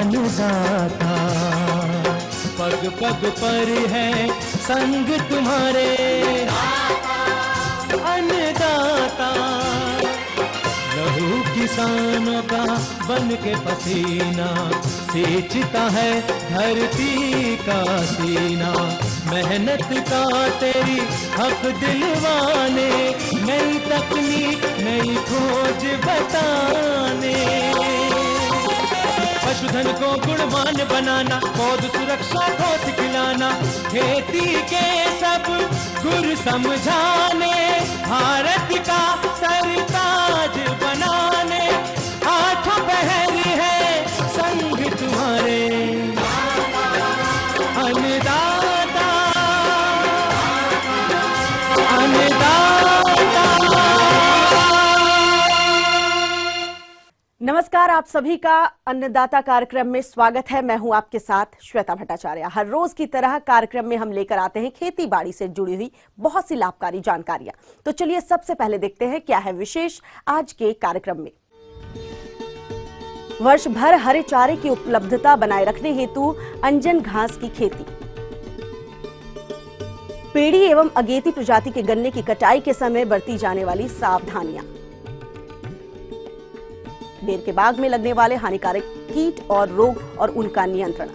अन्नदाता। पग पग पर है संग तुम्हारे अन्नदाता। लहू किसानों का बन के पसीना सींचता है धरती का सीना। मेहनत का तेरी हक दिलवाने, नई तकनीक नई खोज बताने। पशुधन को गुणवान बनाना, पौध सुरक्षा को सिखलाना, खेती के सब गुर समझाने, भारत का सरताज बनाने। आठों पहर है संग तुम्हारे अन्नदाता अन्नदाता। नमस्कार, आप सभी का अन्नदाता कार्यक्रम में स्वागत है। मैं हूं आपके साथ श्वेता भट्टाचार्य। हर रोज की तरह कार्यक्रम में हम लेकर आते हैं खेती बाड़ी से जुड़ी हुई बहुत सी लाभकारी जानकारियां। तो चलिए सबसे पहले देखते हैं क्या है विशेष आज के कार्यक्रम में। वर्ष भर हरे चारे की उपलब्धता बनाए रखने हेतु अंजन घास की खेती। पेड़ी एवं अगेती प्रजाति के गन्ने की कटाई के समय बरती जाने वाली सावधानियां। बेर के बाग में लगने वाले हानिकारक कीट और रोग और उनका नियंत्रण।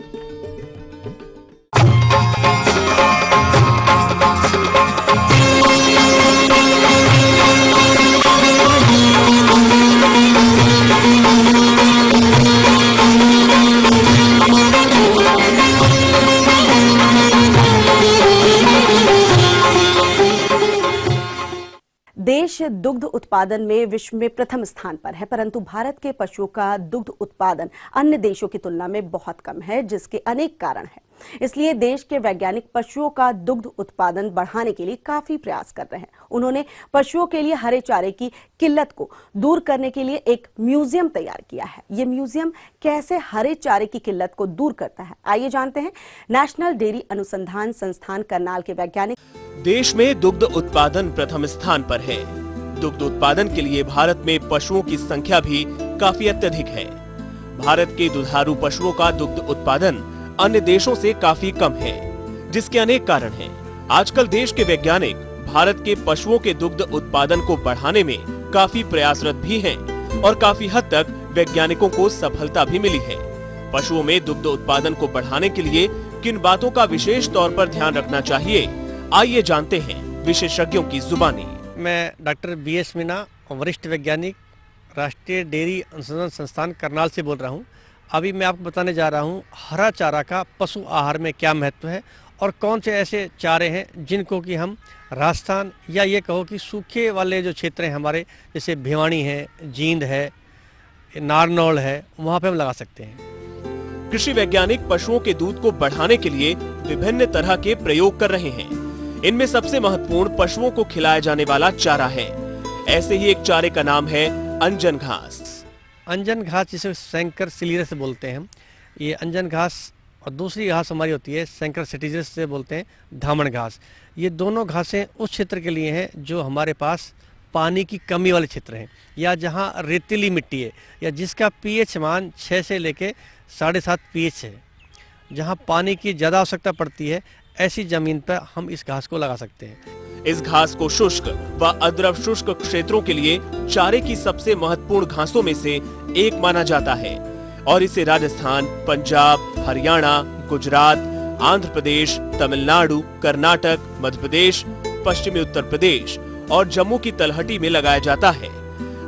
देश दुग्ध उत्पादन में विश्व में प्रथम स्थान पर है, परंतु भारत के पशुओं का दुग्ध उत्पादन अन्य देशों की तुलना में बहुत कम है, जिसके अनेक कारण हैं। इसलिए देश के वैज्ञानिक पशुओं का दुग्ध उत्पादन बढ़ाने के लिए काफी प्रयास कर रहे हैं। उन्होंने पशुओं के लिए हरे चारे की किल्लत को दूर करने के लिए एक म्यूजियम तैयार किया है। ये म्यूजियम कैसे हरे चारे की किल्लत को दूर करता है, आइए जानते हैं। नेशनल डेयरी अनुसंधान संस्थान करनाल के वैज्ञानिक। देश में दुग्ध उत्पादन प्रथम स्थान पर है। दुग्ध उत्पादन के लिए भारत में पशुओं की संख्या भी काफी अत्यधिक है। भारत के दुधारू पशुओं का दुग्ध उत्पादन अन्य देशों से काफी कम है, जिसके अनेक कारण हैं। आजकल देश के वैज्ञानिक भारत के पशुओं के दुग्ध उत्पादन को बढ़ाने में काफी प्रयासरत भी हैं और काफी हद तक वैज्ञानिकों को सफलता भी मिली है। पशुओं में दुग्ध उत्पादन को बढ़ाने के लिए किन बातों का विशेष तौर पर ध्यान रखना चाहिए, आइए जानते हैं विशेषज्ञों की जुबानी। मैं डॉक्टर BS मीणा, वरिष्ठ वैज्ञानिक, राष्ट्रीय डेयरी अनुसंधान संस्थान करनाल से बोल रहा हूँ। अभी मैं आपको बताने जा रहा हूँ हरा चारा का पशु आहार में क्या महत्व है और कौन से ऐसे चारे हैं जिनको कि हम राजस्थान या ये कहो कि सूखे वाले जो क्षेत्र हैं हमारे, जैसे भिवानी है, जींद है, नारनौल है, वहाँ पे हम लगा सकते हैं। कृषि वैज्ञानिक पशुओं के दूध को बढ़ाने के लिए विभिन्न तरह के प्रयोग कर रहे हैं। इनमें सबसे महत्वपूर्ण पशुओं को खिलाया जाने वाला चारा है। ऐसे ही एक चारे का नाम है अंजन घास। अंजन घास जिसे सैंकर सिलियस से बोलते हैं, ये अंजन घास, और दूसरी घास हमारी होती है सैंकर सिटिजस से बोलते हैं धामन घास। ये दोनों घासें उस क्षेत्र के लिए हैं जो हमारे पास पानी की कमी वाले क्षेत्र हैं, या जहाँ रेतीली मिट्टी है, या जिसका pH मान 6 से लेके 7.5 pH है, जहाँ पानी की ज़्यादा आवश्यकता पड़ती है। ऐसी जमीन पर हम इस घास को लगा सकते हैं। इस घास को शुष्क व अद्रव शुष्क क्षेत्रों के लिए चारे की सबसे महत्वपूर्ण घासों में से एक माना जाता है और इसे राजस्थान, पंजाब, हरियाणा, गुजरात, आंध्र प्रदेश, तमिलनाडु, कर्नाटक, मध्य प्रदेश, पश्चिमी उत्तर प्रदेश और जम्मू की तलहटी में लगाया जाता है।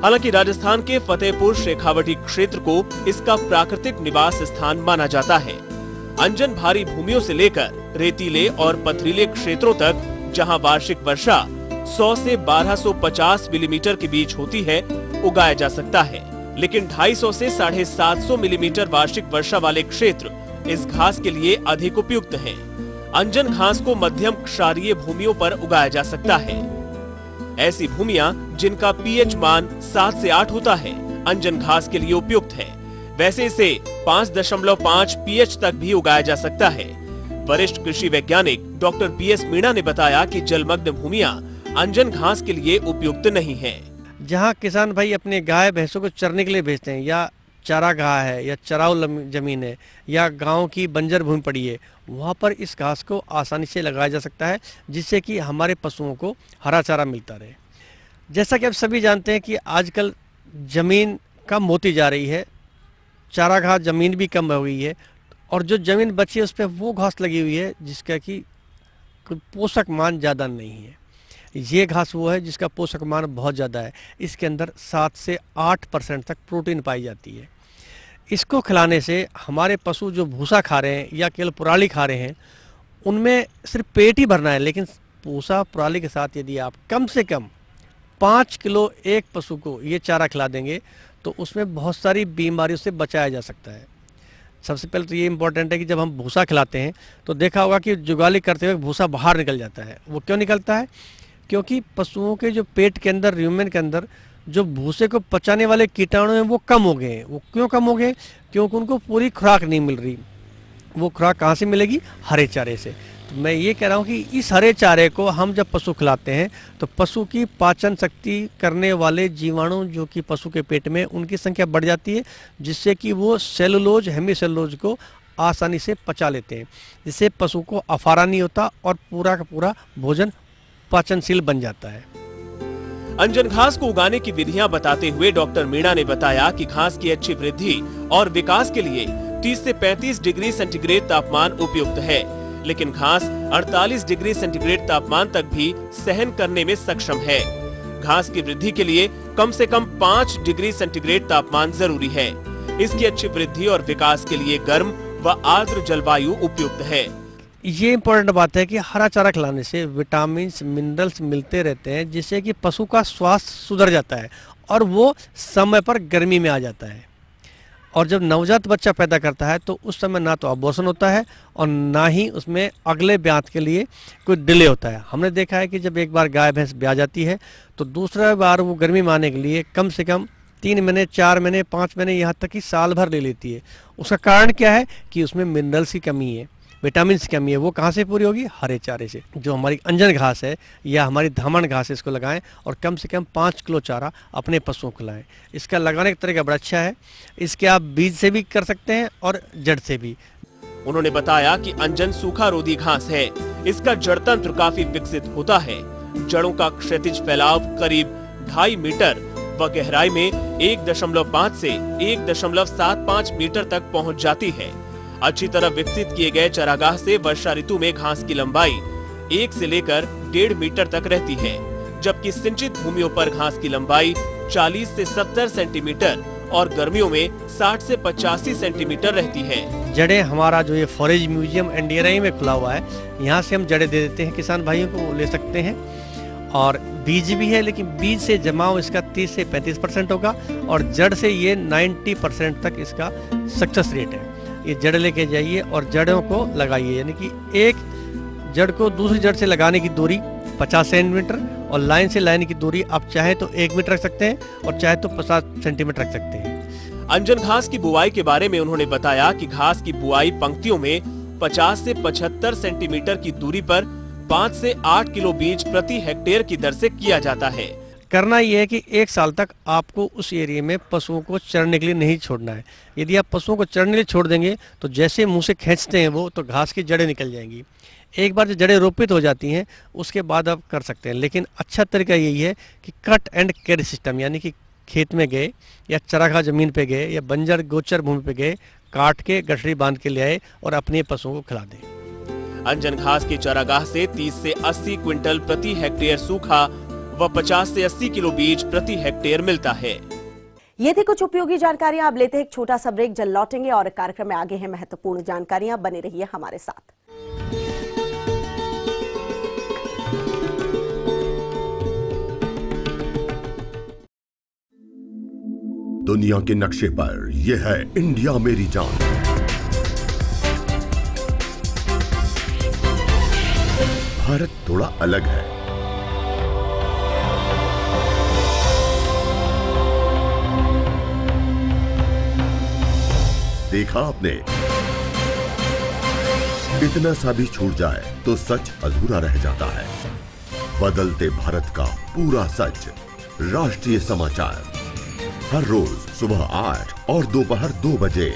हालांकि राजस्थान के फतेहपुर शेखावटी क्षेत्र को इसका प्राकृतिक निवास स्थान माना जाता है। अंजन भारी भूमियों से लेकर रेतीले और पथरीले क्षेत्रों तक, जहां वार्षिक वर्षा 100 से 1250 मिलीमीटर के बीच होती है, उगाया जा सकता है। लेकिन 250 से 750 मिलीमीटर वार्षिक वर्षा वाले क्षेत्र इस घास के लिए अधिक उपयुक्त हैं। अंजन घास को मध्यम क्षारीय भूमियों पर उगाया जा सकता है। ऐसी भूमियां जिनका pH मान 7 से 8 होता है, अंजन घास के लिए उपयुक्त है। वैसे इसे 5.5 pH तक भी उगाया जा सकता है। वरिष्ठ कृषि वैज्ञानिक डॉक्टर BS मीणा ने बताया कि जलमग्न भूमियां अंजन घास के लिए उपयुक्त नहीं हैं। जहाँ किसान भाई अपने गाय भैंसों को चरने के लिए भेजते हैं या चारागाह है या चराऊ ज़मीन है या गांव की बंजर भूमि पड़ी है, वहाँ पर इस घास को आसानी से लगाया जा सकता है, जिससे कि हमारे पशुओं को हरा चारा मिलता रहे। जैसा कि आप सभी जानते हैं कि आजकल ज़मीन कम होती जा रही है, चारागाह ज़मीन भी कम हो गई है, और जो ज़मीन बची है उस पर वो घास लगी हुई है जिसका कि पोषक मान ज़्यादा नहीं है। ये घास वो है जिसका पोषक मान बहुत ज़्यादा है। इसके अंदर 7 से 8% तक प्रोटीन पाई जाती है। इसको खिलाने से हमारे पशु जो भूसा खा रहे हैं या केवल पुराली खा रहे हैं, उनमें सिर्फ पेट ही भरना है, लेकिन भूसा पुराली के साथ यदि आप कम से कम 5 किलो एक पशु को ये चारा खिला देंगे तो उसमें बहुत सारी बीमारियों से बचाया जा सकता है। सबसे पहले तो ये इम्पोर्टेंट है कि जब हम भूसा खिलाते हैं तो देखा होगा कि जुगाली करते हुए भूसा बाहर निकल जाता है। वो क्यों निकलता है? क्योंकि पशुओं के जो पेट के अंदर, र्यूमेन के अंदर जो भूसे को पचाने वाले कीटाणु हैं वो कम हो गए हैं। वो क्यों कम हो गए? क्योंकि उनको पूरी खुराक नहीं मिल रही। वो खुराक कहाँ से मिलेगी? हरे चारे से। तो मैं ये कह रहा हूँ कि इस हरे चारे को हम जब पशु खिलाते हैं तो पशु की पाचन शक्ति करने वाले जीवाणु जो कि पशु के पेट में, उनकी संख्या बढ़ जाती है, जिससे कि वो सेलुलोज, हेमीसेलुलोज को आसानी से पचा लेते हैं, जिससे पशु को अफारा नहीं होता और पूरा का पूरा भोजन पाचनशील बन जाता है। अंजन घास को उगाने की विधियां बताते हुए डॉक्टर मीणा ने बताया कि घास की अच्छी वृद्धि और विकास के लिए 30 से 35 डिग्री सेंटीग्रेड तापमान उपयुक्त है, लेकिन घास 48 डिग्री सेंटीग्रेड तापमान तक भी सहन करने में सक्षम है। घास की वृद्धि के लिए कम से कम 5 डिग्री सेंटीग्रेड तापमान जरूरी है। इसकी अच्छी वृद्धि और विकास के लिए गर्म व आर्द्र जलवायु उपयुक्त है। ये इम्पोर्टेंट बात है कि हरा चारा खिलाने से विटामिन, मिनरल्स मिलते रहते हैं, जिससे कि पशु का स्वास्थ्य सुधर जाता है और वो समय पर गर्मी में आ जाता है। और जब नवजात बच्चा पैदा करता है तो उस समय ना तो अबॉर्शन होता है और ना ही उसमें अगले ब्याह के लिए कोई डिले होता है। हमने देखा है कि जब एक बार गाय भैंस ब्याह जाती है तो दूसरा बार वो गर्मी में आने के लिए कम से कम 3 महीने, 4 महीने, 5 महीने, यहाँ तक कि साल भर ले लेती है। उसका कारण क्या है? कि उसमें मिनरल्स की कमी है, विटामिन की कमी है। वो कहाँ से पूरी होगी? हरे चारे से। जो हमारी अंजन घास है या हमारी धामण घास है, इसको लगाएं और कम से कम 5 किलो चारा अपने पशुओं को खिलाएं। इसका लगाने का तरीका बड़ा अच्छा है। इसके आप बीज से भी कर सकते हैं और जड़ से भी। उन्होंने बताया कि अंजन सूखा रोधी घास है। इसका जड़ तंत्र काफी विकसित होता है। जड़ों का क्षैतिज फैलाव करीब 2.5 मीटर व गहराई में 1.5 से 1.75 मीटर तक पहुँच जाती है। अच्छी तरह विकसित किए गए चारागाह से वर्षा ऋतु में घास की लंबाई 1 से लेकर 1.5 मीटर तक रहती है, जबकि सिंचित भूमियों पर घास की लंबाई 40 से 70 सेंटीमीटर और गर्मियों में 60 से 85 सेंटीमीटर रहती है। जड़ें हमारा जो ये फॉरेज म्यूजियम NDRI में खुला हुआ है, यहाँ से हम जड़ें दे देते हैं किसान भाइयों को, वो ले सकते हैं। और बीज भी है, लेकिन बीज से जमाव इसका 30 से 35% होगा और जड़ से ये 90% तक इसका सक्सेस रेट है। ये जड़ लेके जाइए और जड़ों को लगाइए, यानी कि एक जड़ को दूसरी जड़ से लगाने की दूरी 50 सेंटीमीटर और लाइन से लाइन की दूरी आप चाहे तो 1 मीटर रख सकते हैं और चाहे तो 50 सेंटीमीटर रख सकते हैं। अंजन घास की बुआई के बारे में उन्होंने बताया कि घास की बुआई पंक्तियों में 50 से 75 सेंटीमीटर की दूरी पर 5 से 8 किलो बीज प्रति हेक्टेयर की दर से किया जाता है। करना ये है कि 1 साल तक आपको उस एरिया में पशुओं को चरने के लिए नहीं छोड़ना है। यदि आप पशुओं को चरने के लिए छोड़ देंगे तो जैसे मुंह से खींचते हैं वो, तो घास की जड़ें निकल जाएंगी। एक बार जो जड़ें रोपित हो जाती हैं उसके बाद आप कर सकते हैं, लेकिन अच्छा तरीका यही है कि कट एंड कैरी सिस्टम, यानी कि खेत में गए या चरागाह जमीन पे गए या बंजर गोचर भूमि पे गए, काट के गठरी बांध के ले आए और अपने पशुओं को खिला दें। अंजन घास के चारागाह से 30 से 80 क्विंटल प्रति हेक्टेयर सूखा व 50 से 80 किलो बीज प्रति हेक्टेयर मिलता है। ये थी कुछ उपयोगी जानकारियां। अब लेते हैं एक छोटा सा ब्रेक, जल्द लौटेंगे और कार्यक्रम में आगे हैं महत्वपूर्ण जानकारियां। बने रहिए हमारे साथ। दुनिया के नक्शे पर यह है इंडिया मेरी जान। भारत थोड़ा अलग है। देखा आपने, इतना सा भी छूट जाए तो सच अधूरा रह जाता है। बदलते भारत का पूरा सच, राष्ट्रीय समाचार। हर रोज सुबह 8 और दोपहर 2 बजे।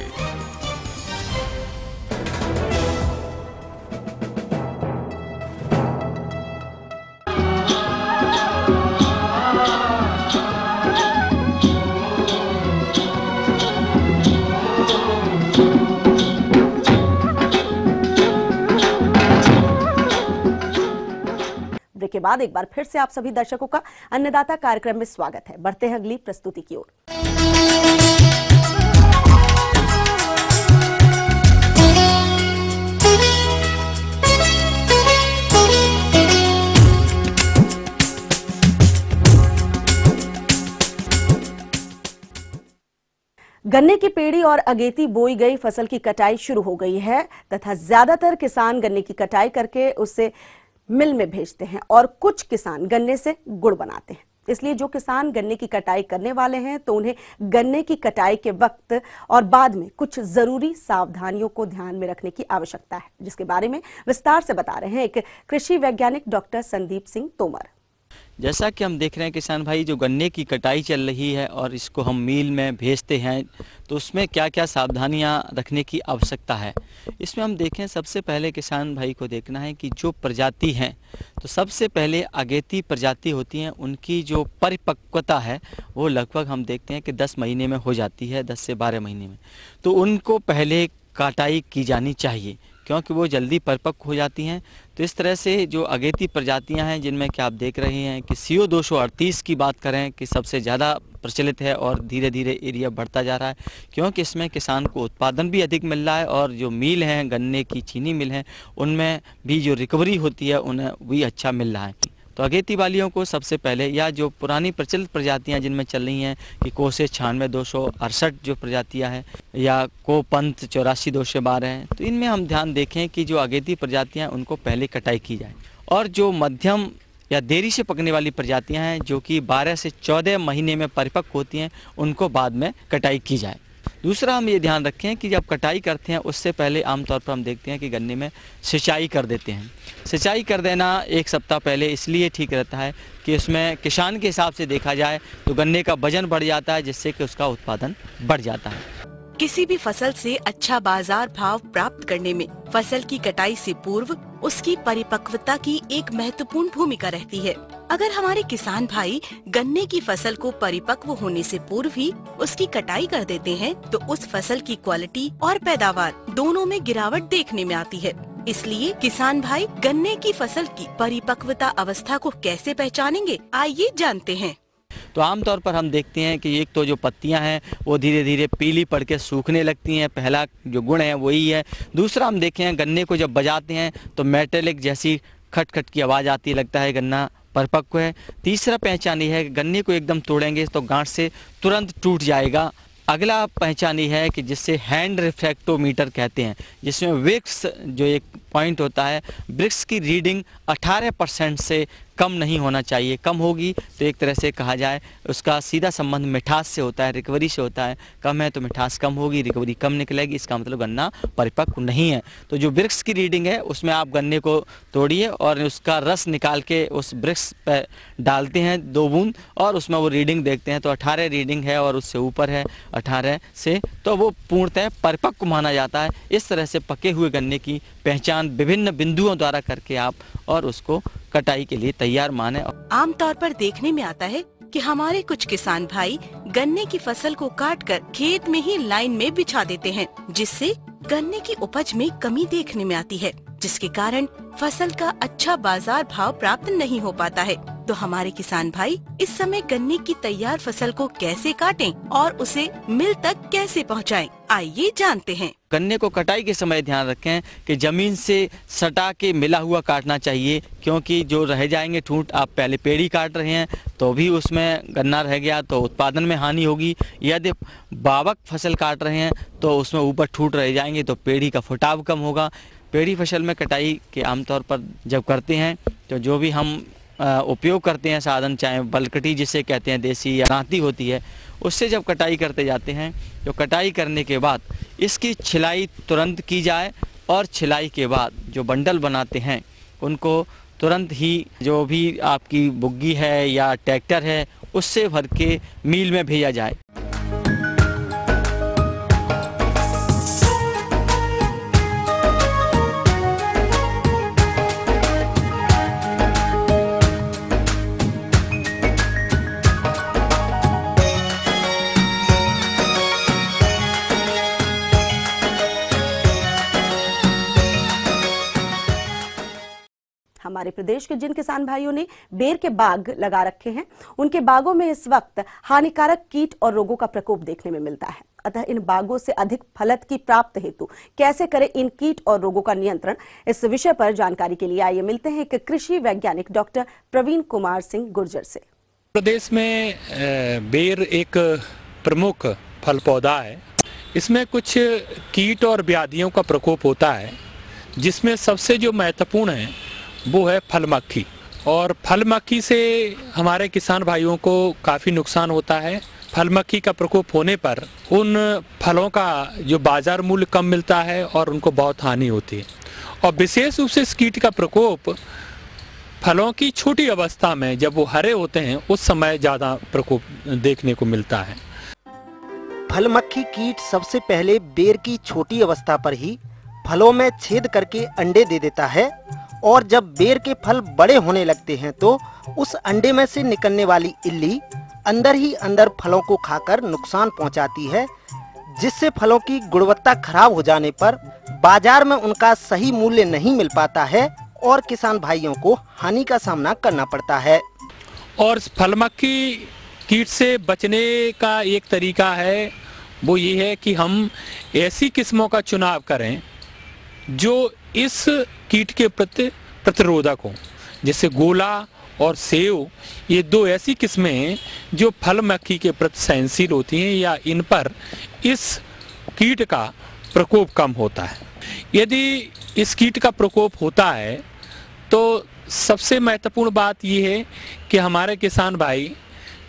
के बाद एक बार फिर से आप सभी दर्शकों का अन्नदाता कार्यक्रम में स्वागत है। बढ़ते हैं अगली प्रस्तुति की ओर। गन्ने की पेड़ी और अगेती बोई गई फसल की कटाई शुरू हो गई है तथा ज्यादातर किसान गन्ने की कटाई करके उसे मिल में भेजते हैं और कुछ किसान गन्ने से गुड़ बनाते हैं। इसलिए जो किसान गन्ने की कटाई करने वाले हैं तो उन्हें गन्ने की कटाई के वक्त और बाद में कुछ जरूरी सावधानियों को ध्यान में रखने की आवश्यकता है, जिसके बारे में विस्तार से बता रहे हैं एक कृषि वैज्ञानिक डॉक्टर संदीप सिंह तोमर। जैसा कि हम देख रहे हैं किसान भाई, जो गन्ने की कटाई चल रही है और इसको हम मील में भेजते हैं तो उसमें क्या क्या सावधानियां रखने की आवश्यकता है। इसमें हम देखें, सबसे पहले किसान भाई को देखना है कि जो प्रजाति हैं, तो सबसे पहले अगेती प्रजाति होती हैं, उनकी जो परिपक्वता है वो लगभग हम देखते हैं कि 10 महीने में हो जाती है, 10 से 12 महीने में। तो उनको पहले कटाई की जानी चाहिए क्योंकि वो जल्दी परिपक्व हो जाती हैं। तो इस तरह से जो अगेती प्रजातियां हैं, जिनमें कि आप देख रहे हैं कि CO 238 की बात करें कि सबसे ज़्यादा प्रचलित है और धीरे धीरे एरिया बढ़ता जा रहा है, क्योंकि इसमें किसान को उत्पादन भी अधिक मिल रहा है और जो मिल हैं, गन्ने की चीनी मिल हैं, उनमें भी जो रिकवरी होती है उन्हें भी अच्छा मिल रहा है। तो अगेती वालियों को सबसे पहले, या जो पुरानी प्रचलित प्रजातियां जिनमें चल रही हैं कि कोसे 96 268 जो प्रजातियां हैं, या को पंथ 84 212 हैं, तो इनमें हम ध्यान देखें कि जो अगेती प्रजातियां हैं उनको पहले कटाई की जाए। और जो मध्यम या देरी से पकने वाली प्रजातियां हैं जो कि 12 से 14 महीने में परिपक्व होती हैं, उनको बाद में कटाई की जाए। दूसरा हम ये ध्यान रखें कि जब कटाई करते हैं उससे पहले आमतौर पर हम देखते हैं कि गन्ने में सिंचाई कर देते हैं। सिंचाई कर देना 1 सप्ताह पहले इसलिए ठीक रहता है कि उसमें किसान के हिसाब से देखा जाए तो गन्ने का वजन बढ़ जाता है, जिससे कि उसका उत्पादन बढ़ जाता है। किसी भी फसल से अच्छा बाजार भाव प्राप्त करने में फसल की कटाई से पूर्व उसकी परिपक्वता की एक महत्वपूर्ण भूमिका रहती है। अगर हमारे किसान भाई गन्ने की फसल को परिपक्व होने से पूर्व ही उसकी कटाई कर देते हैं तो उस फसल की क्वालिटी और पैदावार दोनों में गिरावट देखने में आती है। इसलिए किसान भाई गन्ने की फसल की परिपक्वता अवस्था को कैसे पहचानेंगे, आइए जानते हैं। तो आमतौर पर हम देखते हैं कि एक तो जो पत्तियां हैं वो धीरे धीरे पीली पड़ के सूखने लगती हैं, पहला जो गुण है वही है। दूसरा हम देखें, गन्ने को जब बजाते हैं तो मेटेलिक जैसी खट खट की आवाज़ आती है, लगता है गन्ना परिपक्व है। तीसरा पहचान ये है कि गन्ने को एकदम तोड़ेंगे तो गांठ से तुरंत टूट जाएगा। अगला पहचान ये है कि जिससे हैंड रिफ्रैक्टोमीटर कहते हैं, जिसमें विक्स जो एक पॉइंट होता है, ब्रिक्स की रीडिंग 18% से कम नहीं होना चाहिए। कम होगी तो एक तरह से कहा जाए उसका सीधा संबंध मिठास से होता है, रिकवरी से होता है। कम है तो मिठास कम होगी, रिकवरी कम निकलेगी, इसका मतलब गन्ना परिपक्व नहीं है। तो जो ब्रिक्स की रीडिंग है उसमें आप गन्ने को तोड़िए और उसका रस निकाल के उस ब्रिक्स पर डालते हैं 2 बूंद और उसमें वो रीडिंग देखते हैं। तो 18 रीडिंग है और उससे ऊपर है 18 से, तो वो पूर्णतः परिपक्व माना जाता है। इस तरह से पके हुए गन्ने की पहचान विभिन्न बिंदुओं द्वारा करके आप और उसको कटाई के लिए तैयार माने। आमतौर पर देखने में आता है कि हमारे कुछ किसान भाई गन्ने की फसल को काटकर खेत में ही लाइन में बिछा देते हैं, जिससे गन्ने की उपज में कमी देखने में आती है, जिसके कारण फसल का अच्छा बाजार भाव प्राप्त नहीं हो पाता है। तो हमारे किसान भाई इस समय गन्ने की तैयार फसल को कैसे काटें और उसे मिल तक कैसे पहुंचाएं, आइए जानते हैं। गन्ने को कटाई के समय ध्यान रखें कि जमीन से सटा के मिला हुआ काटना चाहिए, क्योंकि जो रह जाएंगे ठूंठ, आप पहले पेड़ी काट रहे हैं तो भी उसमें गन्ना रह गया तो उत्पादन में हानि होगी। यदि बावक फसल काट रहे हैं तो उसमें ऊपर ठूंठ रह जाएंगे तो पेड़ी का फुटाव कम होगा। पेड़ी फसल में कटाई के आमतौर पर जब करते हैं तो जो भी हम उपयोग करते हैं साधन, चाहे बलकटी जिसे कहते हैं देसी या रांती होती है, उससे जब कटाई करते जाते हैं तो कटाई करने के बाद इसकी छिलाई तुरंत की जाए और छिलाई के बाद जो बंडल बनाते हैं उनको तुरंत ही जो भी आपकी बुग्गी है या ट्रैक्टर है उससे भर के मील में भेजा जाए। हमारे प्रदेश के जिन किसान भाइयों ने बेर के बाग लगा रखे हैं, उनके बागों में इस वक्त हानिकारक कीट और रोगों का प्रकोप देखने में मिलता है। अतः इन बागों से अधिक फलत की प्राप्त हेतु कैसे करें इन कीट और रोगों का नियंत्रण, इस विषय पर जानकारी के लिए आइए मिलते हैं एक कृषि वैज्ञानिक डॉक्टर प्रवीण कुमार सिंह गुर्जर से। प्रदेश में बेर एक प्रमुख फल पौधा है। इसमें कुछ कीट और व्याधियों का प्रकोप होता है, जिसमें सबसे जो महत्वपूर्ण है वो है फल मक्खी। और फल मक्खी से हमारे किसान भाइयों को काफ़ी नुकसान होता है। फल मक्खी का प्रकोप होने पर उन फलों का जो बाजार मूल्य कम मिलता है और उनको बहुत हानि होती है। और विशेष रूप से इस कीट का प्रकोप फलों की छोटी अवस्था में, जब वो हरे होते हैं, उस समय ज़्यादा प्रकोप देखने को मिलता है। फल मक्खी कीट सबसे पहले बेर की छोटी अवस्था पर ही फलों में छेद करके अंडे दे देता है और जब बेर के फल बड़े होने लगते हैं तो उस अंडे में से निकलने वाली इल्ली अंदर ही अंदर फलों को खाकर नुकसान पहुंचाती है, जिससे फलों की गुणवत्ता खराब हो जाने पर बाजार में उनका सही मूल्य नहीं मिल पाता है और किसान भाइयों को हानि का सामना करना पड़ता है। और फल मक्खी कीट से बचने का एक तरीका है, वो ये है कि हम ऐसी किस्मों का चुनाव करें जो इस कीट के प्रति प्रतिरोधक हो। जैसे गोला और सेव, ये दो ऐसी किस्में हैं जो फल मक्खी के प्रति सहनशील होती हैं या इन पर इस कीट का प्रकोप कम होता है। यदि इस कीट का प्रकोप होता है तो सबसे महत्वपूर्ण बात ये है कि हमारे किसान भाई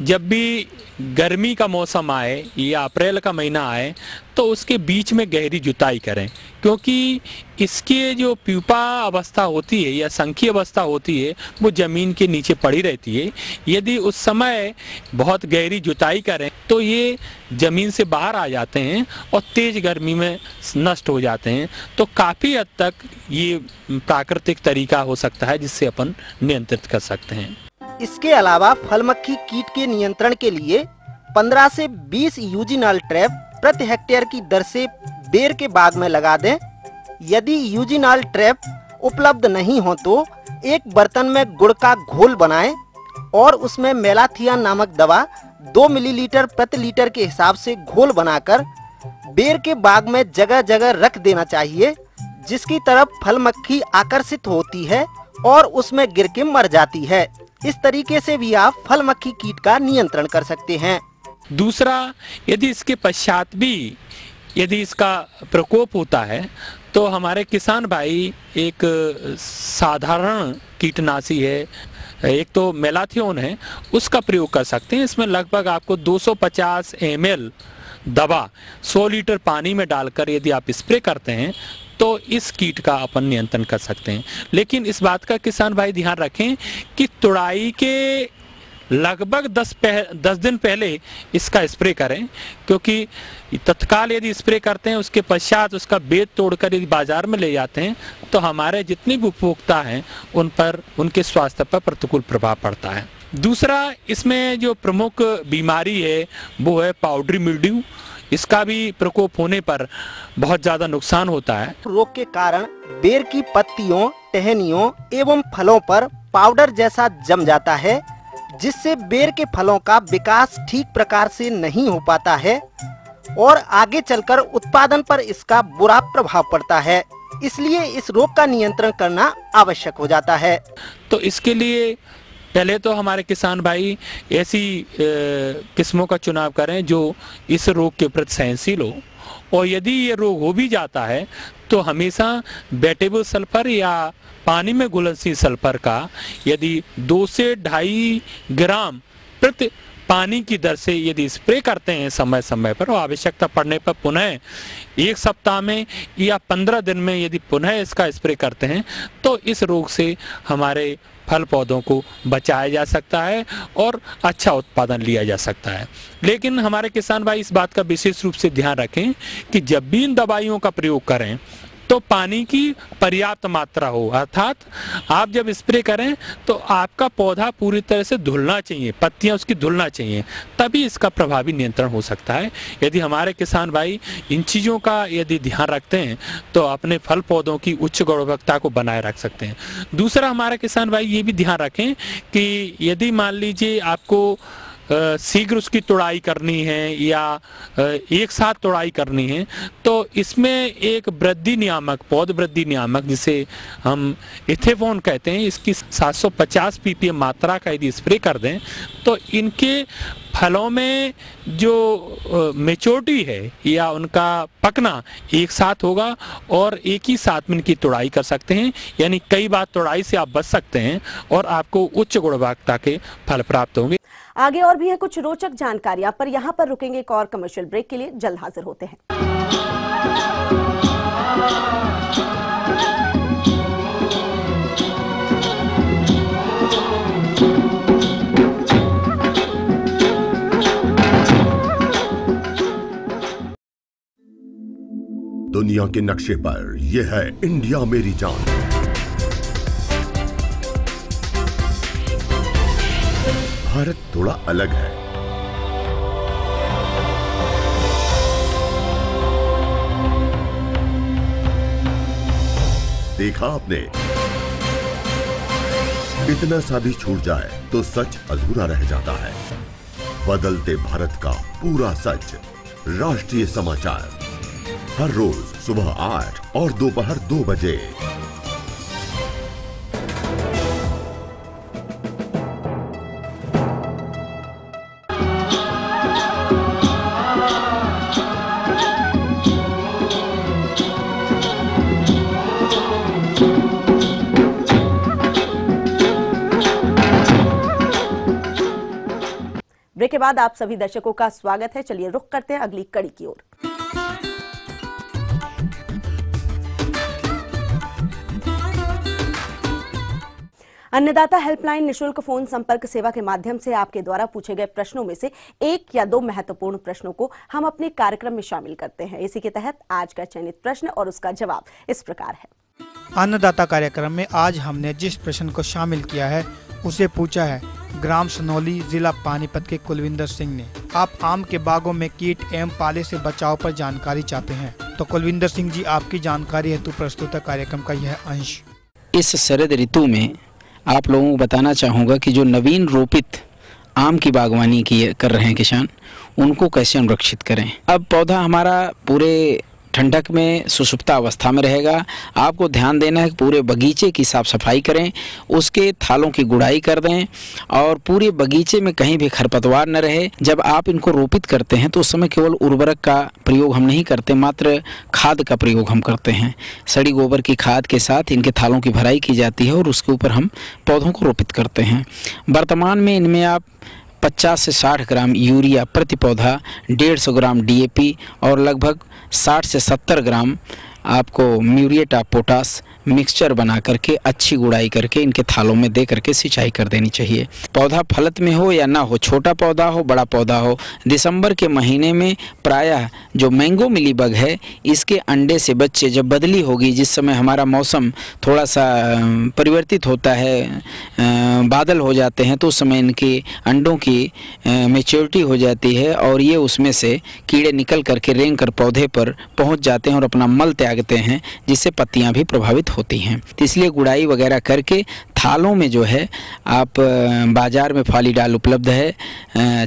जब भी गर्मी का मौसम आए या अप्रैल का महीना आए तो उसके बीच में गहरी जुताई करें, क्योंकि इसके जो प्यूपा अवस्था होती है या संखी अवस्था होती है वो ज़मीन के नीचे पड़ी रहती है। यदि उस समय बहुत गहरी जुताई करें तो ये ज़मीन से बाहर आ जाते हैं और तेज़ गर्मी में नष्ट हो जाते हैं। तो काफ़ी हद तक ये प्राकृतिक तरीका हो सकता है जिससे अपन नियंत्रित कर सकते हैं। इसके अलावा फल मक्खी कीट के नियंत्रण के लिए 15 से 20 यूजिनॉल ट्रैप प्रति हेक्टेयर की दर से बेर के बाग में लगा दें। यदि यूजिनॉल ट्रैप उपलब्ध नहीं हो तो एक बर्तन में गुड़ का घोल बनाएं और उसमें मेलाथियान नामक दवा 2 मिलीलीटर प्रति लीटर के हिसाब से घोल बनाकर बेर के बाग में जगह जगह रख देना चाहिए, जिसकी तरफ फल मक्खी आकर्षित होती है और उसमें गिर के मर जाती है। इस तरीके से भी आप फल मक्खी कीट का नियंत्रण कर सकते हैं। दूसरा, यदि इसके पश्चात भी यदि इसका प्रकोप होता है तो हमारे किसान भाई एक साधारण कीटनाशी है, एक तो मेलाथियोन है, उसका प्रयोग कर सकते हैं। इसमें लगभग आपको 250 ml दवा 100 लीटर पानी में डालकर यदि आप स्प्रे करते हैं तो इस कीट का अपन नियंत्रण कर सकते हैं। लेकिन इस बात का किसान भाई ध्यान रखें कि तुड़ाई के लगभग 10 दिन पहले इसका स्प्रे करें, क्योंकि तत्काल यदि स्प्रे करते हैं उसके पश्चात उसका बेद तोड़कर यदि बाजार में ले जाते हैं तो हमारे जितने भी उपभोक्ता हैं उन पर, उनके स्वास्थ्य पर प्रतिकूल प्रभाव पड़ता है। दूसरा, इसमें जो प्रमुख बीमारी है वो है पाउडरी मिल्ड्यू। इसका भी प्रकोप होने पर बहुत ज्यादा नुकसान होता है। रोग के कारण बेर की पत्तियों, टहनियों एवं फलों पर पाउडर जैसा जम जाता है, जिससे बेर के फलों का विकास ठीक प्रकार से नहीं हो पाता है और आगे चलकर उत्पादन पर इसका बुरा प्रभाव पड़ता है। इसलिए इस रोग का नियंत्रण करना आवश्यक हो जाता है। तो इसके लिए पहले तो हमारे किसान भाई ऐसी किस्मों का चुनाव करें जो इस रोग के प्रति सहनशील हो, और यदि ये रोग हो भी जाता है तो हमेशा वेटेबल सल्फर या पानी में घुलनशील सल्फर का यदि 2 से 2.5 ग्राम प्रति पानी की दर से यदि स्प्रे करते हैं समय समय पर, और आवश्यकता पड़ने पर पुनः 1 सप्ताह में या 15 दिन में यदि पुनः इसका स्प्रे करते हैं तो इस रोग से हमारे फल पौधों को बचाया जा सकता है और अच्छा उत्पादन लिया जा सकता है। लेकिन हमारे किसान भाई इस बात का विशेष रूप से ध्यान रखें कि जब भी इन दवाइयों का प्रयोग करें तो पानी की पर्याप्त मात्रा हो, अर्थात आप जब स्प्रे करें तो आपका पौधा पूरी तरह से धुलना चाहिए, पत्तियां उसकी धुलना चाहिए, तभी इसका प्रभावी नियंत्रण हो सकता है। यदि हमारे किसान भाई इन चीज़ों का यदि ध्यान रखते हैं तो अपने फल पौधों की उच्च गुणवत्ता को बनाए रख सकते हैं। दूसरा, हमारे किसान भाई ये भी ध्यान रखें कि यदि मान लीजिए आपको शीघ्र उसकी तुड़ाई करनी है या एक साथ तुड़ाई करनी है, तो इसमें एक वृद्धि नियामक, पौध वृद्धि नियामक जिसे हम इथेफोन कहते हैं, इसकी 750 ppm मात्रा का यदि स्प्रे कर दें तो इनके फलों में जो मेच्योरिटी है या उनका पकना एक साथ होगा और एक ही साथ में इनकी तुड़ाई कर सकते हैं। यानी कई बार तुड़ाई से आप बच सकते हैं और आपको उच्च गुणवत्ता के फल प्राप्त होंगे। आगे और भी है कुछ रोचक जानकारियां, पर यहां पर रुकेंगे एक और कमर्शियल ब्रेक के लिए। जल्द हाजिर होते हैं। दुनिया के नक्शे पर यह है इंडिया मेरी जान। भारत थोड़ा अलग है। देखा आपने, इतना सा भी छूट जाए तो सच अधूरा रह जाता है। बदलते भारत का पूरा सच। राष्ट्रीय समाचार हर रोज सुबह 8 और दोपहर 2 बजे। ब्रेक के बाद आप सभी दर्शकों का स्वागत है। चलिए रुख करते हैं अगली कड़ी की ओर। अन्नदाता हेल्पलाइन निशुल्क फोन संपर्क सेवा के माध्यम से आपके द्वारा पूछे गए प्रश्नों में से 1 या 2 महत्वपूर्ण प्रश्नों को हम अपने कार्यक्रम में शामिल करते हैं। इसी के तहत आज का चयनित प्रश्न और उसका जवाब इस प्रकार है। अन्नदाता कार्यक्रम में आज हमने जिस प्रश्न को शामिल किया है उसे पूछा है ग्राम सनौली, जिला पानीपत के कुलविंदर सिंह ने। आप आम के बागों में कीट एवं पाले से बचाव पर जानकारी चाहते हैं, तो कुलविंदर सिंह जी आपकी जानकारी हेतु प्रस्तुत है कार्यक्रम का यह अंश। इस शरद ऋतु में आप लोगों को बताना चाहूँगा कि जो नवीन रोपित आम की बागवानी कर रहे हैं किसान, उनको कैसे संरक्षित करें। अब पौधा हमारा पूरे ठंडक में सुषुप्ता अवस्था में रहेगा। आपको ध्यान देना है कि पूरे बगीचे की साफ सफाई करें, उसके थालों की गुड़ाई कर दें और पूरे बगीचे में कहीं भी खरपतवार न रहे। जब आप इनको रोपित करते हैं तो उस समय केवल उर्वरक का प्रयोग हम नहीं करते, मात्र खाद का प्रयोग हम करते हैं। सड़ी गोबर की खाद के साथ इनके थालों की भराई की जाती है और उसके ऊपर हम पौधों को रोपित करते हैं। वर्तमान में इनमें आप 50 से 60 ग्राम यूरिया प्रति पौधा, 150 ग्राम DAP और लगभग 60 से 70 ग्राम आपको म्यूरेट ऑफ पोटास मिक्सचर बना करके अच्छी गुड़ाई करके इनके थालों में दे करके सिंचाई कर देनी चाहिए। पौधा फलत में हो या ना हो, छोटा पौधा हो बड़ा पौधा हो, दिसंबर के महीने में प्रायः जो मैंगो मिलीबग है इसके अंडे से बच्चे जब बदली होगी, जिस समय हमारा मौसम थोड़ा सा परिवर्तित होता है, बादल हो जाते हैं, तो उस समय इनके अंडों की मैच्योरिटी हो जाती है और ये उसमें से कीड़े निकल करके रेंग कर पौधे पर पहुँच जाते हैं और अपना मल त्यागते हैं, जिससे पत्तियाँ भी प्रभावित होती हैं। तो इसलिए गुड़ाई वगैरह करके थालों में जो है आप बाज़ार में फालीडाल उपलब्ध है,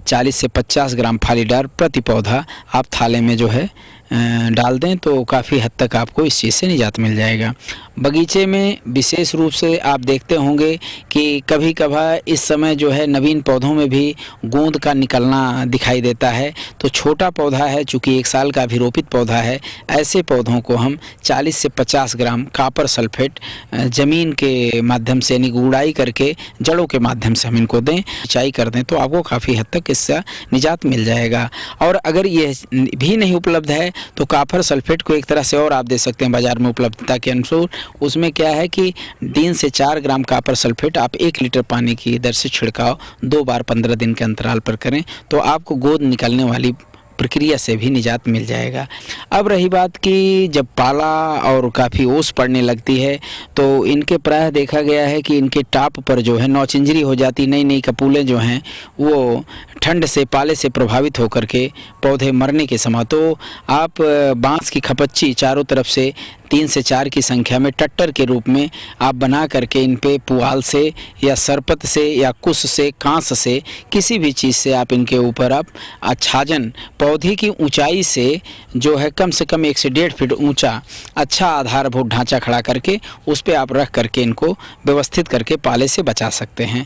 40 से 50 ग्राम फालीडाल प्रति पौधा आप थाले में जो है डाल दें तो काफ़ी हद तक आपको इस चीज़ से निजात मिल जाएगा। बगीचे में विशेष रूप से आप देखते होंगे कि कभी कभार इस समय जो है नवीन पौधों में भी गोंद का निकलना दिखाई देता है। तो छोटा पौधा है, चूँकि 1 साल का भी रोपित पौधा है, ऐसे पौधों को हम 40 से 50 ग्राम कॉपर सल्फेट ज़मीन के माध्यम से यानी गुड़ाई करके जड़ों के माध्यम से हम इनको दें, सिंचाई कर दें, तो आपको काफ़ी हद तक इससे निजात मिल जाएगा। और अगर ये भी नहीं उपलब्ध है तो कॉपर सल्फेट को एक तरह से और आप दे सकते हैं बाज़ार में उपलब्धता के अनुसार। उसमें क्या है कि 3 से 4 ग्राम कॉपर सल्फेट आप 1 लीटर पानी की दर से छिड़काव 2 बार 15 दिन के अंतराल पर करें, तो आपको गोंद निकलने वाली प्रक्रिया से भी निजात मिल जाएगा। अब रही बात कि जब पाला और काफ़ी ओस पड़ने लगती है तो इनके प्रायः देखा गया है कि इनके टाप पर जो है नौचिंजरी हो जाती, नई नई कपूलें जो हैं वो ठंड से, पाले से प्रभावित होकर के पौधे मरने के समय, तो आप बांस की खपच्ची चारों तरफ से 3 से 4 की संख्या में टट्टर के रूप में आप बना करके इन पे पुआल से या सरपत से या कुश से, कांस से, किसी भी चीज़ से आप इनके ऊपर आप आच्छादन पौधे की ऊंचाई से जो है कम से कम 1 से 1.5 फीट ऊंचा अच्छा आधारभूत ढांचा खड़ा करके उस पर आप रख करके इनको व्यवस्थित करके पाले से बचा सकते हैं।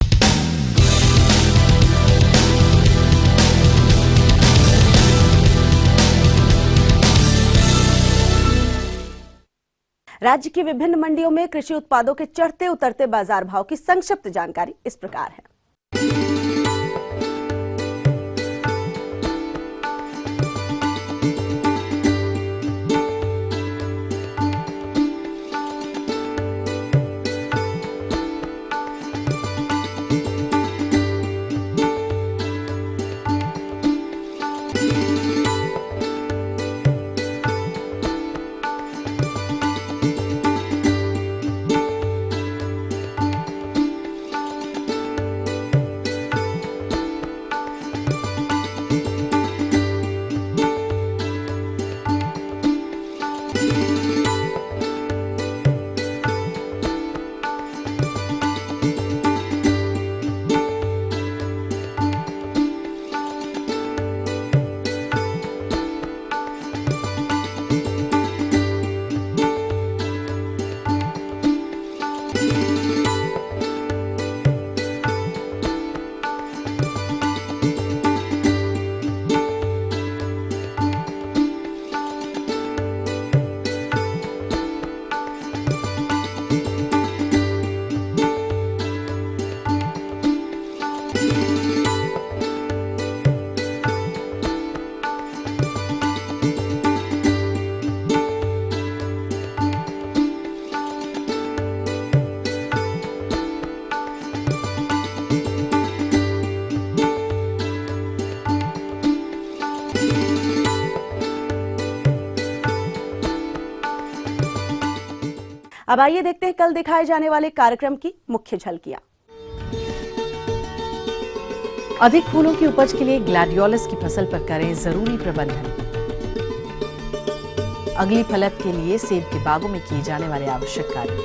राज्य की विभिन्न मंडियों में कृषि उत्पादों के चढ़ते उतरते बाजार भाव की संक्षिप्त जानकारी इस प्रकार है। अब आइए देखते हैं कल दिखाए जाने वाले कार्यक्रम की मुख्य झलकियां। अधिक फूलों की उपज के लिए ग्लैडियोलस की फसल पर करें जरूरी प्रबंधन। अगली फलत के लिए सेब के बागों में किए जाने वाले आवश्यक कार्य।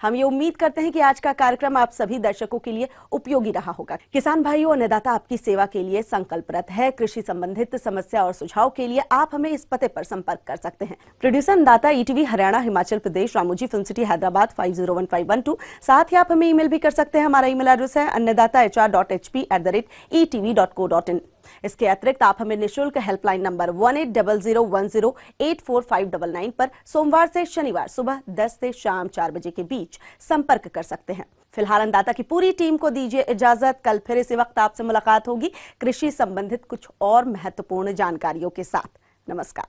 हम ये उम्मीद करते हैं कि आज का कार्यक्रम आप सभी दर्शकों के लिए उपयोगी रहा होगा। किसान भाइयों और अन्नदाता आपकी सेवा के लिए संकल्परत है। कृषि संबंधित समस्या और सुझाव के लिए आप हमें इस पते पर संपर्क कर सकते हैं। प्रोड्यूसर अन्नदाता ETV Haryana Himachal Pradesh Ramoji film city Hyderabad 501512। साथ ही आप हमें ईमेल भी कर सकते हैं। हमारा ईमेल एड्रेस है annadatar.hp@etv.co.in। इसके अतिरिक्त आप हमें निःशुल्क हेल्पलाइन नंबर 180010845999 पर सोमवार से शनिवार सुबह 10 से शाम 4 बजे के बीच संपर्क कर सकते हैं। फिलहाल अन्नदाता की पूरी टीम को दीजिए इजाजत। कल फिर इसी वक्त आपसे मुलाकात होगी कृषि संबंधित कुछ और महत्वपूर्ण जानकारियों के साथ। नमस्कार।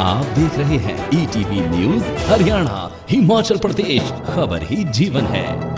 आप देख रहे हैं ईटीवी न्यूज़ हरियाणा हिमाचल प्रदेश, खबर ही जीवन है।